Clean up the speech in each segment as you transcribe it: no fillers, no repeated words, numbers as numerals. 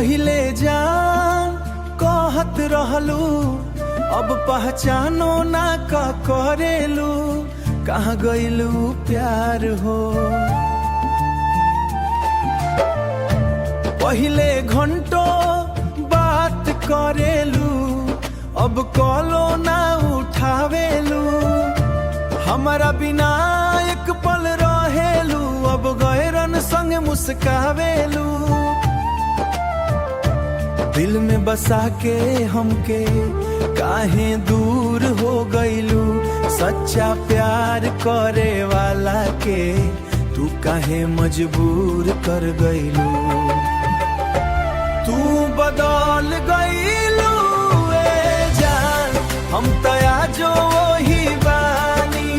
पहिले जान कहत रहलू, अब पहचानो ना का करेलू, कहाँ गइलू प्यार हो। पहिले घंटों बात करेलू, अब कॉलो ना उठावेलू, हमारा बिना एक पल रहेलू, अब गैरन संग मुस्कावेलू। दिल में बसा के हमके काहे दूर हो गइलू, सच्चा प्यार करे वाला के तू काहे मजबूर कर गइलू। तू बदल गइलू ए जान, हम तया जो ही बानी,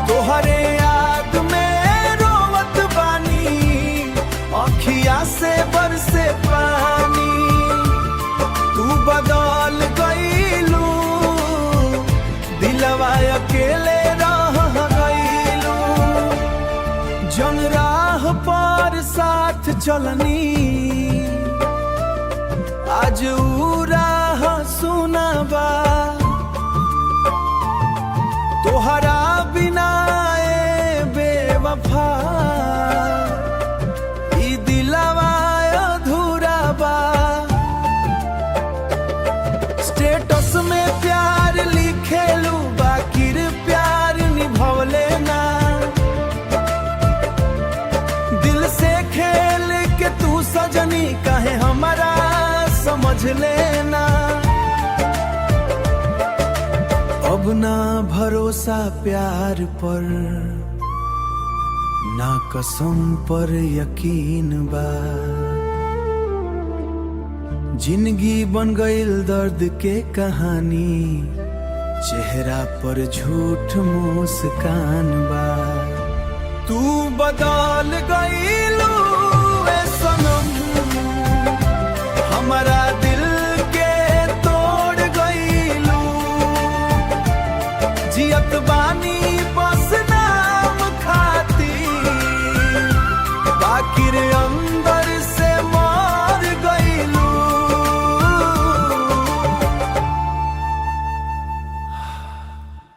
तोहरे याद में रोवत बानी, अखिया से बरसे पानी। तू बदल गइलू, दिलवा अकेले रह गइलू। जन राह पर साथ चलनी, आज ऊ राह सुना बा, तोहरा बिना ए बेवफा, ई दिलवा अधूरा बा। स्टेटस में प्यार लिखेलू, बाकिर प्यार निभवले ना, दिल से खेल के तू सजनी काहे हमारा समझ लेना। अब ना भरोसा प्यार पर, ना कसम पर यकीन बा, जिंदगी बन गइल दर्द के कहानी, चेहरा पर झूठ मुस्कान बा। तू बदल गइलू ए सनम, हमारा दिल के तोड़ गइलू, जियत बानी